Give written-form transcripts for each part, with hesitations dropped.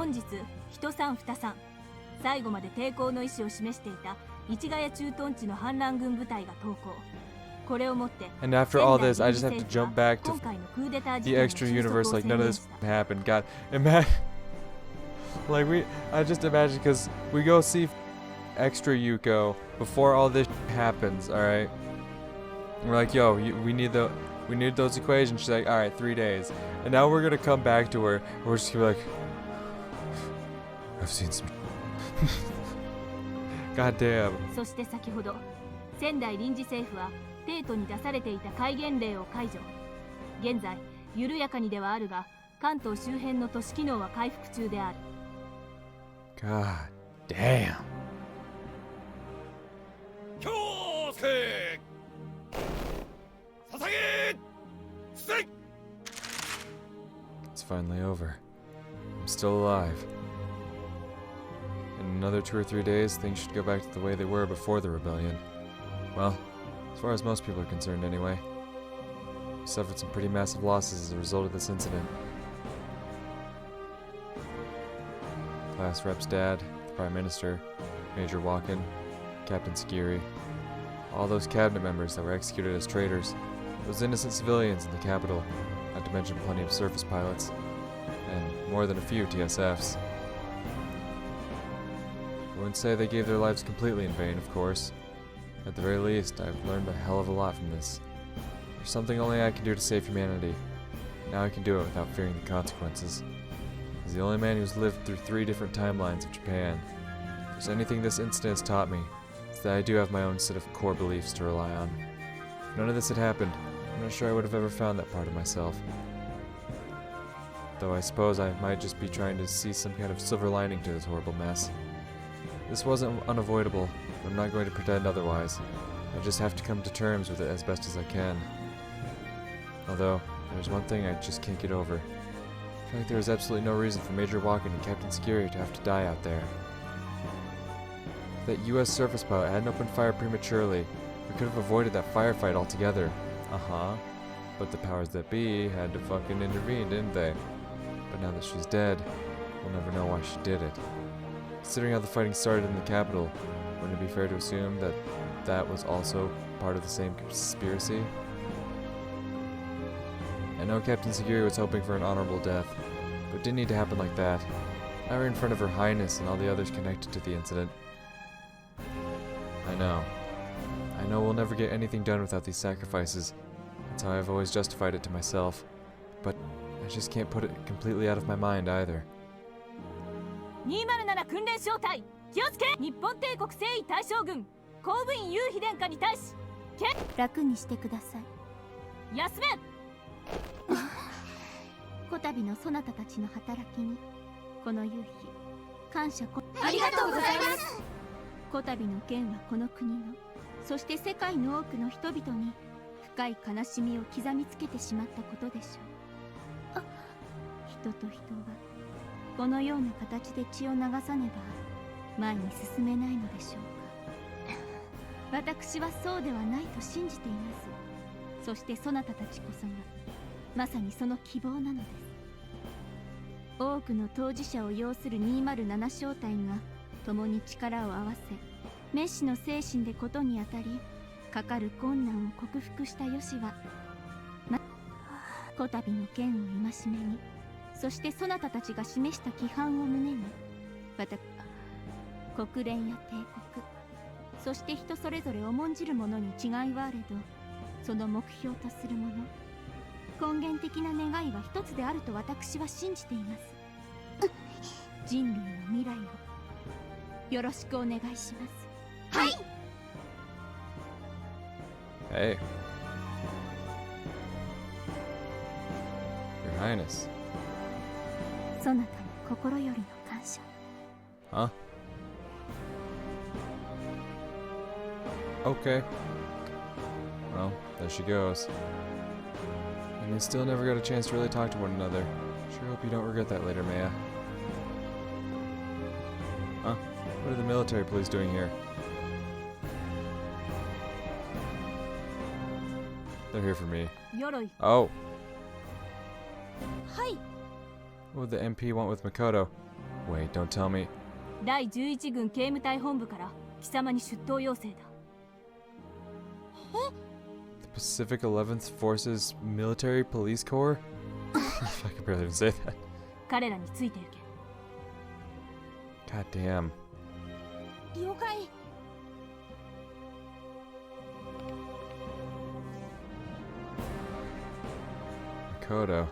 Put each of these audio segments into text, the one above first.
本日人さん二さん最後まで抵抗の意思を示していた市ヶ谷駐屯地の反乱軍部隊が投降。これをもって And after all this, I just have to jump back to the extra universe like none of this happened. God, imagine, like I just imagine because we go see extra Yuko before all this happens. All right, we're like, yo, we need those equations. She's like, all right, 3 days, and now we're gonna come back to her. And we're just gonna be like, I've seen some. God damn. そして先ほど仙台臨時政府は帝都に出されていた戒厳令を解除。現在緩やかにではあるが関東周辺の都市機能は回復中である。God damn. It's finally over. I'm still alive. In another 2 or 3 days, things should go back to the way they were before the rebellion. Well, as far as most people are concerned anyway. We suffered some pretty massive losses as a result of this incident. Class Rep's dad, the Prime Minister, Major Walken, Captain Skiri, all those cabinet members that were executed as traitors, those innocent civilians in the capital, not to mention plenty of surface pilots, and more than a few TSFs. I wouldn't say they gave their lives completely in vain, of course. At the very least, I've learned a hell of a lot from this. There's something only I can do to save humanity. Now I can do it without fearing the consequences. As the only man who's lived through 3 different timelines of Japan, if there's anything this incident has taught me, it's that I do have my own set of core beliefs to rely on. If none of this had happened, I'm not sure I would have ever found that part of myself. Though I suppose I might just be trying to see some kind of silver lining to this horrible mess. This wasn't unavoidable, but I'm not going to pretend otherwise. I just have to come to terms with it as best as I can. Although, there's one thing I just can't get over. I feel like there was absolutely no reason for Major Walken and Captain Skiri to have to die out there. If that US surface pilot hadn't opened fire prematurely, we could have avoided that firefight altogether. But the powers that be had to fucking intervene, didn't they? But now that she's dead, we'll never know why she did it. Considering how the fighting started in the capital, wouldn't it be fair to assume that that was also part of the same conspiracy? I know Captain Skiri was hoping for an honorable death, but it didn't need to happen like that. Now we're in front of Her Highness and all the others connected to the incident. I know we'll never get anything done without these sacrifices. That's how I've always justified it to myself. But I just can't put it completely out of my mind either. 207訓練小隊気をつけ。日本帝国征夷大将軍後部院雄妃殿下に対し楽にしてください。休め。こたびのそなたたちの働きにこの雄妃感謝ありがとうございます。こたびの件はこの国のそして世界の多くの人々に深い悲しみを刻みつけてしまったことでしょう。人と人がこのような形で血を流さねば前に進めないのでしょうか。私はそうではないと信じています。そしてそなたたちこそがまさにその希望なのです。多くの当事者を要する207小隊が共に力を合わせメッシの精神でことに当たりかかる困難を克服したよしはこたびの剣を戒めにそしてそなたたちが示した規範を胸に国連や帝国そして人それぞれ重んじるものに違いはあれどその目標とするもの根源的な願いは一つであると私は信じています。人類の未来をよろしくお願いします。はい。Hey. Your Highness. そなたに心よりの感謝。Huh? Okay. Well, there she goes. And we still never got a chance to really talk to one another. Sure hope you don't regret that later, Maya. Huh? What are the military police doing here? They're here for me. Oh. Hi. What would the MP want with Makoto? Wait, don't tell me. 第11軍警務隊本部から貴様に出頭要請だ。 The Pacific 11th Forces Military Police Corps? I can barely even say that. 彼らについて行け。 God damn. 了解。 Makoto.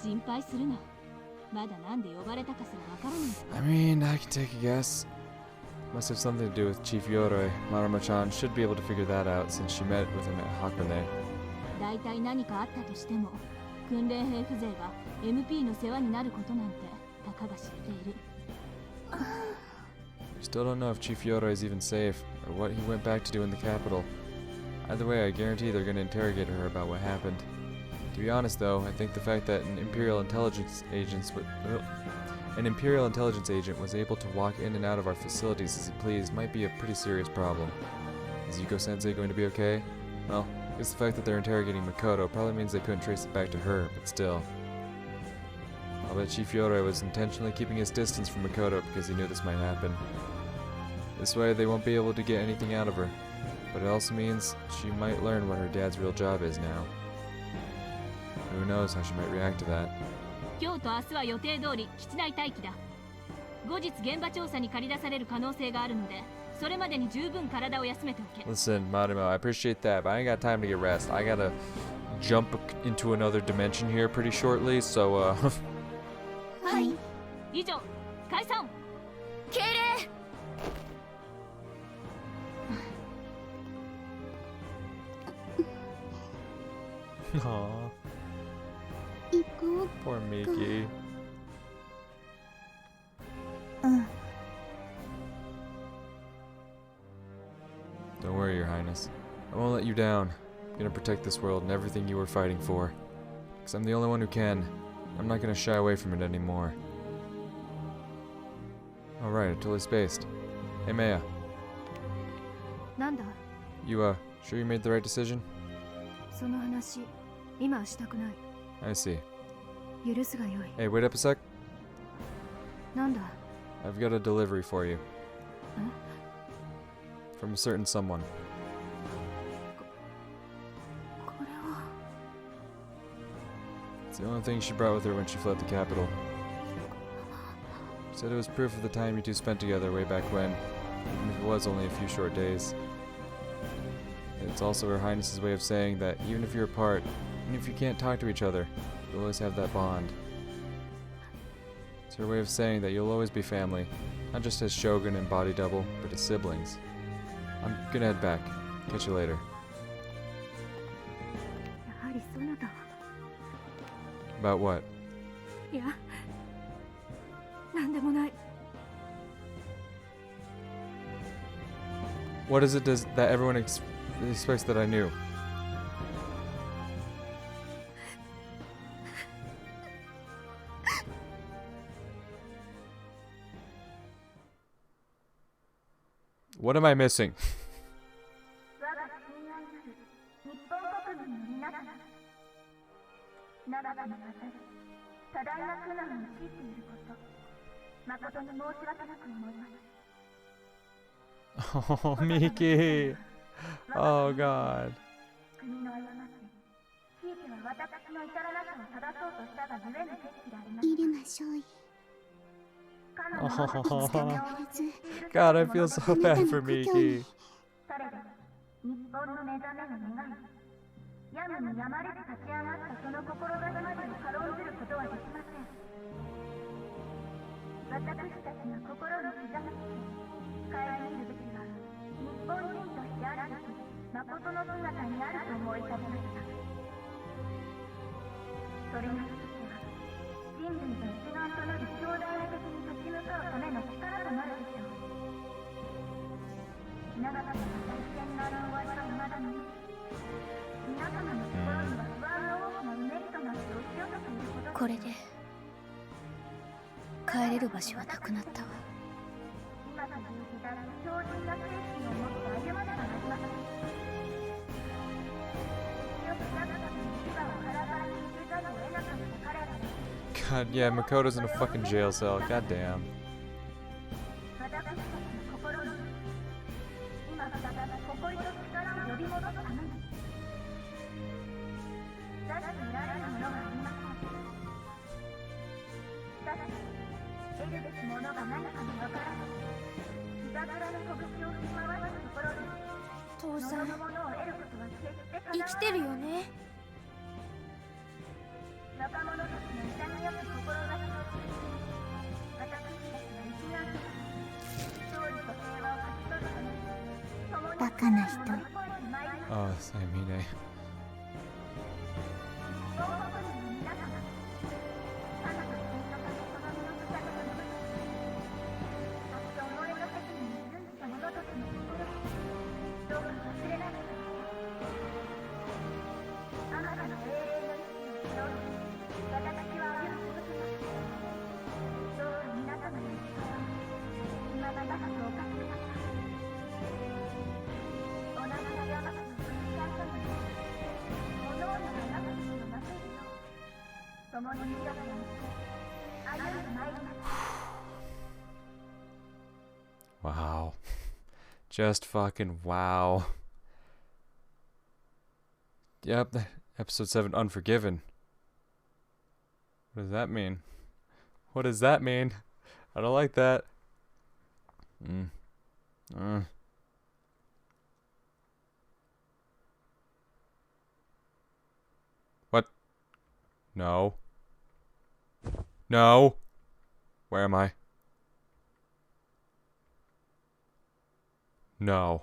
心配するな。まだなんで呼ばれたかすらわからない。 I mean, I can take a guess. Must have something to do with Chief Yoroi. Maruma-chan should be able to figure that out since she met with him at Hakone. だいたい何かあったとしても、訓練兵風情が MP の世話になることなんてたかが知れている。 We still don't know if Chief Yoroi is even safe, or what he went back to do in the capital. Either way, I guarantee they're going to interrogate her about what happened. To be honest, though, I think the fact that an Imperial Intelligence agent was able to walk in and out of our facilities as he pleased might be a pretty serious problem. Is Yuko-sensei going to be okay? Well, I guess the fact that they're interrogating Makoto probably means they couldn't trace it back to her, but still. I'll bet Chief Yoroi was intentionally keeping his distance from Makoto because he knew this might happen. This way, they won't be able to get anything out of her, but it also means she might learn what her dad's real job is now. Who knows how she might react to that. 今日と明日は予定通り基地内待機だ。後日現場調査に駆り出される可能性があるので、それまでに十分体を休めておけ。 Listen, Marimo, I appreciate that, but I ain't got time to get rest. I gotta jump into another dimension here pretty shortly, so, はい。以上、解散。敬礼。 Aww, 行こう。 poor Miki. うん。 Don't worry, Your Highness. I won't let you down. I'm gonna protect this world and everything you were fighting for. Because I'm the only one who can. I'm not gonna shy away from it anymore. Alright, I'm totally spaced. Hey, Maya. なんだ You, sure you made the right decision? その話、今はしたくない。 I see. 許すがよい。 Hey, wait up a sec. なんだ I've got a delivery for you. From a certain someone. これは。 It's the only thing she brought with her when she fled the capital. She said it was proof of the time you two spent together way back when, even if it was only a few short days. It's also Her Highness's way of saying that even if you're apart, even if you can't talk to each other, you'll always have that bond. It's her way of saying that you'll always be family, not just as Shogun and Body Double, but as siblings. I'm gonna head back. Catch you later. やはりそなたは。 About what? いや、なんでもない。 What is it that everyone expects that I knew? What am I missing? 我が親愛なる日本国民の皆様、長きにわたり多大な苦難を強いていること、誠に申し訳なく思います。 Oh, Miki! Oh, God. 国の過ち、ひいては私の至らなさを正そうとしたがゆえの決起であります。入れましょう。 彼女の私の責任を知っている God, I feel so bad for Miki. されど日本の目覚めを願い、やむにやまれず立ち上がったその志までを軽んずることはできません。私たちが心の刻みつけ、顧みるべきは日本人としてあるべき誠の姿にあると思い立ちました。それが一つは人類が一丸となる強大な敵に立ち向かうための力となるでしょう。長きにわたり戦乱の終わりは未だ見えず、皆様の心には不安の大きなうねりとなって押し寄せていることです。これで帰れる場所はなくなったわ。今という時代に強靭な精神を持って歩まねばなりません。強くなった時に牙を腹ばいに入れざるを得なかった彼らは God, yeah, Makoto's in a fucking jail cell. God damn. 私たちの心に今再び誇りと力を呼び戻すために出して得られるものがありません。しかし得るべきものが何かもわからずいたずらに拳を振り回すところで父さん望むものを得ることは決して叶わない。生きてるよね。若者たちの痛みよく心がけ私たちは一丸となり勝利と平和を勝ち取るために共にバカな人。乗り越えてまいります。 Oh, Samine. 東北人の皆様、あなたの国のためその身を捧げたものとそして己の責任に準じた者としての心をどうか忘れないでください。あなたの英霊の意志を背負い私は歩み続けます。どうか皆様の力を今またそうかけください。同じ過ちの繰り返さないよう各々がなすべきをなせるよう共に命を見て歩んでまいります。 Wow. Just fucking wow. Yep, episode 7, Unforgiven. What does that mean? What does that mean? I don't like that. What? No. No. Where am I? No.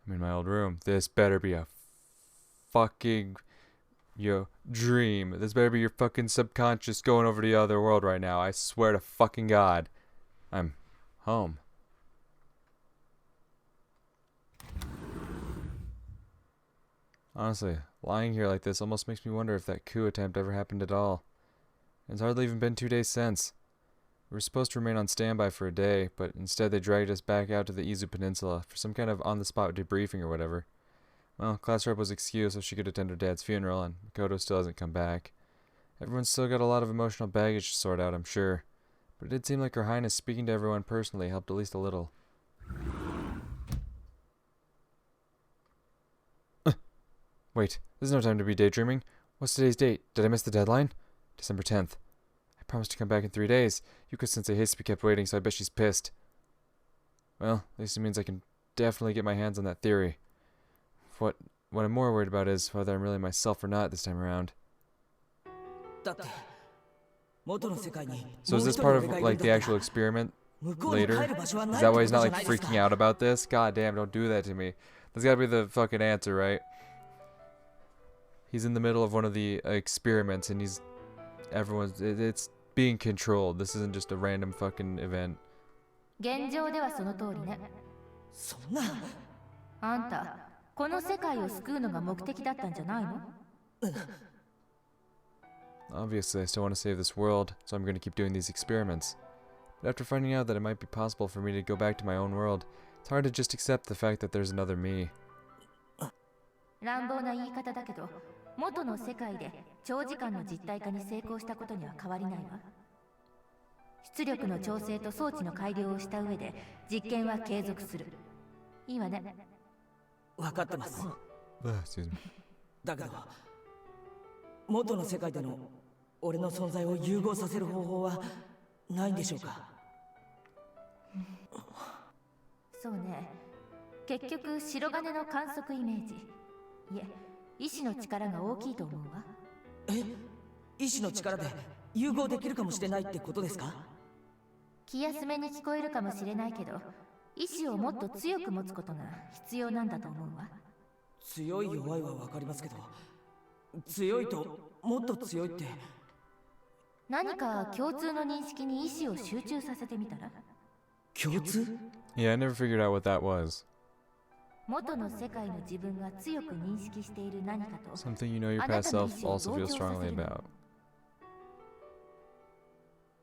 I'm in my old room. This better be a fucking dream. This better be your fucking subconscious going over to the other world right now. I swear to fucking God. I'm home. Honestly, lying here like this almost makes me wonder if that coup attempt ever happened at all. It's hardly even been 2 days since. We were supposed to remain on standby for a day, but instead they dragged us back out to the Izu Peninsula for some kind of on-the-spot debriefing or whatever. Well, class rep was excused so she could attend her dad's funeral, and Makoto still hasn't come back. Everyone's still got a lot of emotional baggage to sort out, I'm sure. But it did seem like Her Highness speaking to everyone personally helped at least a little. Wait, there's no time to be daydreaming. What's today's date? Did I miss the deadline? December 10th. I promised to come back in 3 days. Yuko-sensei hates to be kept waiting, so I bet she's pissed. Well, at least it means I can definitely get my hands on that theory. What I'm more worried about is whether I'm really myself or not this time around. So is this part of like the actual experiment later? Is that why he's not like freaking out about this? God damn, don't do that to me. That's gotta be the fucking answer, right? He's in the middle of one of the experiments and it's being controlled. This isn't just a random fucking event. 現状ではその通りね。そんな。あんた、この世界を救うのが目的だったんじゃないの？ Obviously, I still want to save this world, so I'm going to keep doing these experiments. But after finding out that it might be possible for me to go back to my own world, it's hard to just accept the fact that there's another me. 乱暴な言い方だけど、元の世界で長時間の実体化に成功したことには変わりないわ。出力の調整と装置の改良をした上で実験は継続する。いいわね。分かってます。Excuse me. だけど、元の世界での俺の存在を融合させる方法はないんでしょうか。そうね。結局白金の観測イメージ。いえ、意志の力が大きいと思うわ。え？意志の力で融合できるかもしれないってことですか？気休めに聞こえるかもしれないけど、意志をもっと強く持つことが必要なんだと思うわ。強い弱いは分かりますけど、強いともっと強いって何か共通の認識に意志を集中させてみたら？共通？ Yeah, I never figured out what that was. 元の世界の自分が強く認識している何かと Something you know your past self also feels strongly about.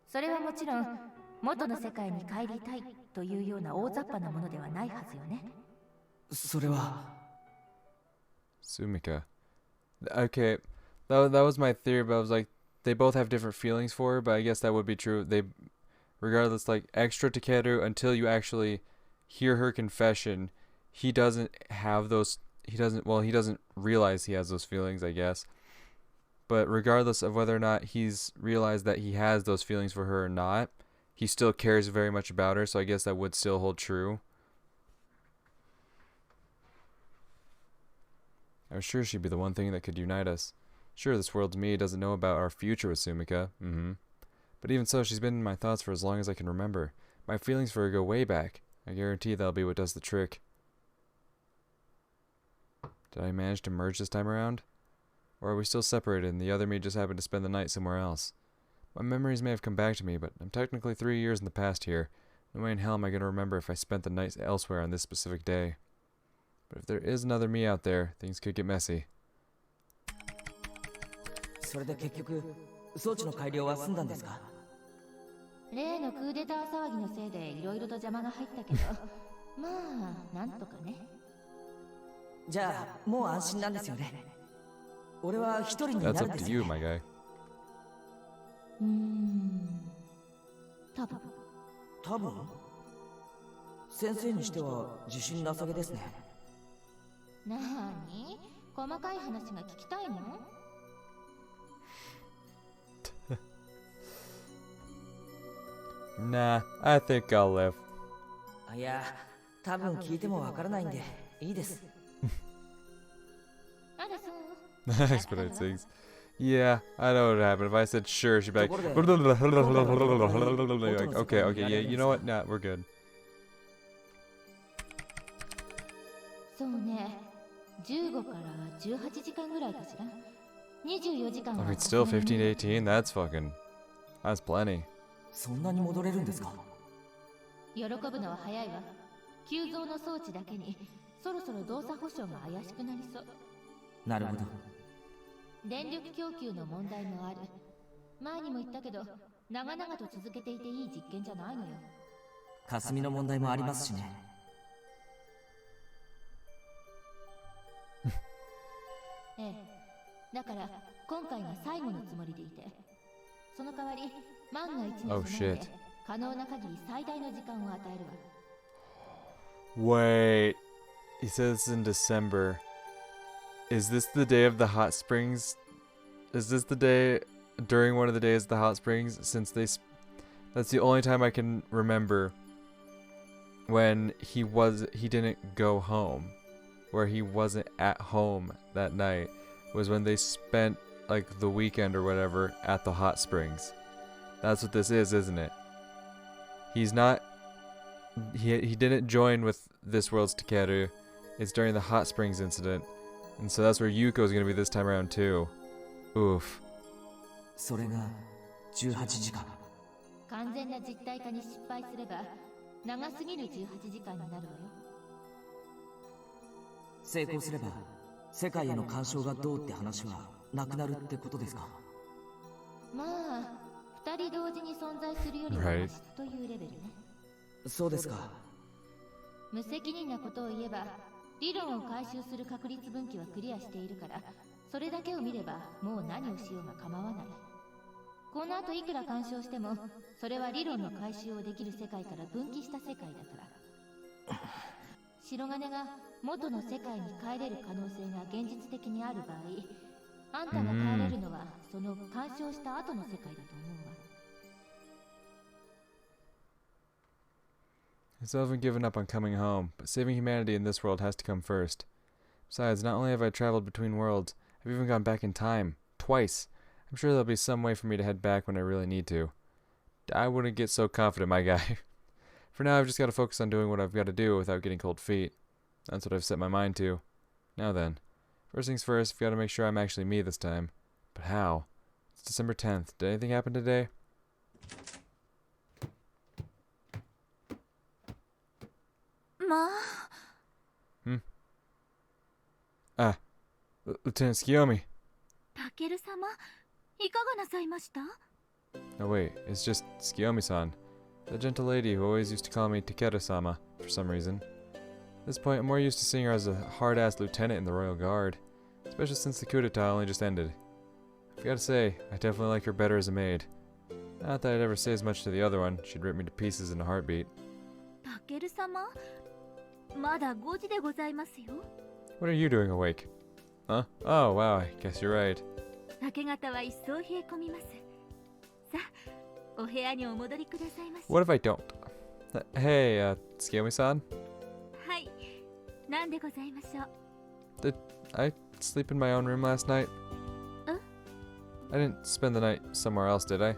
それはもちろん元の世界に帰りたいというような大雑把なものではないはずよね。それは Sumika. Okay, that was my theory, but I was like, they both have different feelings for her, but I guess that would be true. They, regardless, like, extra Takeru, until you actually hear her confession, he doesn't have those, he doesn't realize he has those feelings, I guess. But regardless of whether or not he's realized that he has those feelings for her or not, he still cares very much about her, so I guess that would still hold true. I was sure she'd be the one thing that could unite us. Sure, this world's me doesn't know about our future with Sumika. But even so, she's been in my thoughts for as long as I can remember. My feelings for her go way back. I guarantee that'll be what does the trick. Did I manage to merge this time around? Or are we still separated and the other me just happened to spend the night somewhere else? My memories may have come back to me, but I'm technically 3 years in the past here. No way in hell am I going to remember if I spent the night elsewhere on this specific day. But if there is another me out there, things could get messy. それで結局装置の改良は済んだんですか？例のクーデター騒ぎのせいでいろいろと邪魔が入ったけどまあなんとかね。じゃあもう安心なんですよね。俺は一人にな That's るん up で to す you, よね。 my guy. 多分多分先生にしては自信なさげですね。なーに細かい話が聞きたいの？ Nah, I think I'll live. いや、多分聞いてもわからないんでいいです。あらそう。 Expedite things. Yeah, I know what happened. If I said sure, she'd be like, like, okay, yeah, you know what? Nah, we're good. そうね。15から18時間ぐらいかしら。24時間 I は mean, still 15 to 18, that's plenty. そんなに戻れるんですか？喜ぶのは早いわ。急増の装置だけにそろそろ動作保証が怪しくなりそう。なるほど。電力供給の問題もある。前にも言ったけど、長々と続けていていい実験じゃないのよ。霞の問題もありますしね。ええ。だから今回が最後のつもりでいて、その代わり万が一に備えて可能な限り最大の時間を与えるわ。Wait, he says in December. Is this the day of the hot springs? Is this the day during one of the days of the hot springs? Since that's the only time I can remember when he didn't go home, where he wasn't at home that night, was when they spent like the weekend or whatever at the hot springs. That's what this is, isn't it? He's not. He didn't join with this world's Takeru. It's during the hot springs incident. And so that's where Yuko's gonna be this time around too. Oof. それが18時間。完全な実体化に失敗すれば長すぎる18時間になるわよ。成功すれば世界への干渉がどうって話はなくなるってことですか？まあ2人同時に存在するよりはマシというレベルね。そうですか。無責任なことを言えば理論を回収する確率分岐はクリアしているから、それだけを見ればもう何をしようが構わない。この後いくら干渉してもそれは理論の回収をできる世界から分岐した世界だから。白金が元の世界に帰れる可能性が現実的にある場合、あんたが帰れるのはその干渉した後の世界だと思うわ。I still haven't given up on coming home, but saving humanity in this world has to come first. Besides, not only have I traveled between worlds, I've even gone back in time. Twice. I'm sure there'll be some way for me to head back when I really need to. I wouldn't get so confident, my guy. For now, I've just got to focus on doing what I've got to do without getting cold feet. That's what I've set my mind to. Now then, first things first, I've got to make sure I'm actually me this time. But how? It's December 10th. Did anything happen today? Lieutenant Tsukiyomi. タケル様、いかがなさいました？ Oh wait, it's just Tsukiyomi-san. The gentle lady who always used to call me Takeru-sama, for some reason. At this point, I'm more used to seeing her as a hard-ass lieutenant in the Royal Guard, especially since the coup d'etat only just ended. I gotta say, I definitely like her better as a maid. Not that I'd ever say as much to the other one. She'd rip me to pieces in a heartbeat. タケル様、まだ5時でございますよ。 What are you doing awake? Huh? Oh, wow, I guess you're right. 明け方は一層冷え込みます。さあ、お部屋にお戻りくださいまし。 What if I don't? Hey, Tsukiomi-san? はい、なんでございましょう。 Did I sleep in my own room last night? I didn't spend the night somewhere else, did I?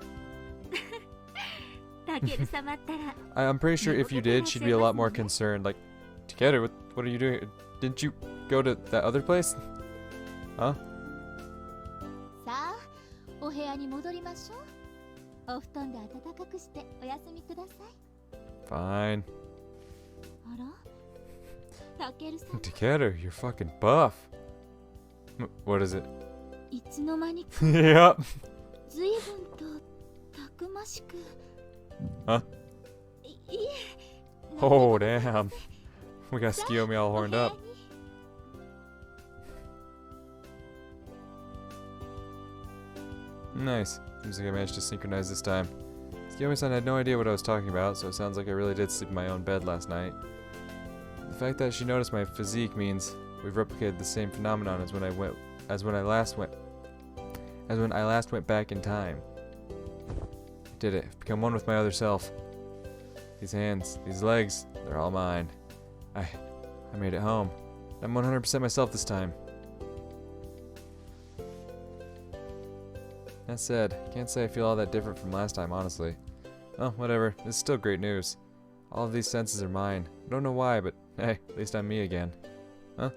タケル様ったら。 I'm pretty sure if you did, she'd be a lot more concerned. Like, Takeru, what are you doing? Didn't you go to that other place? Huh? さあ、お部屋に戻りましょう。お布団で暖かくしてお休みください。 Fine. あら、タケル様。 Takeru, you're fucking buff. What is it? いつの間にか Yep. 随分とたくましく。 Huh? いえ。 Oh, damn. We got Tsukiomi all horned up. Nice. Seems like I managed to synchronize this time. Tsukiomi-san had no idea what I was talking about, so it sounds like I really did sleep in my own bed last night. The fact that she noticed my physique means we've replicated the same phenomenon as when I last went back in time. I did it. I've become one with my other self. These hands, these legs, they're all mine. I made it home. I'm 100% myself this time. That said, can't say I feel all that different from last time, honestly. Oh, whatever. It's still great news. All of these senses are mine. I don't know why, but hey, at least I'm me again. Huh?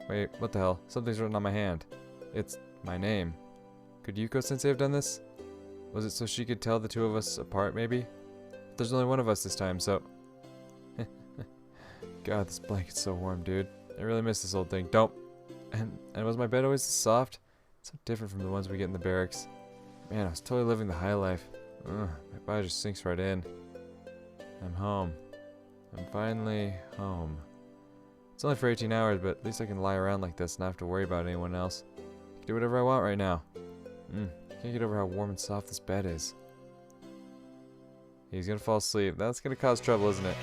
Wait, what the hell? Something's written on my hand. It's my name. Could Yuko-sensei have done this? Was it so she could tell the two of us apart, maybe? There's only one of us this time, so... God, this blanket's so warm, dude. I really miss this old thing. Don't... And was my bed always this soft? So different from the ones we get in the barracks. Man, I was totally living the high life. Ugh, my body just sinks right in. I'm home. I'm finally home. It's only for 18 hours, but at least I can lie around like this and not have to worry about anyone else. I can do whatever I want right now. Can't get over how warm and soft this bed is. He's gonna fall asleep. That's gonna cause trouble, isn't it?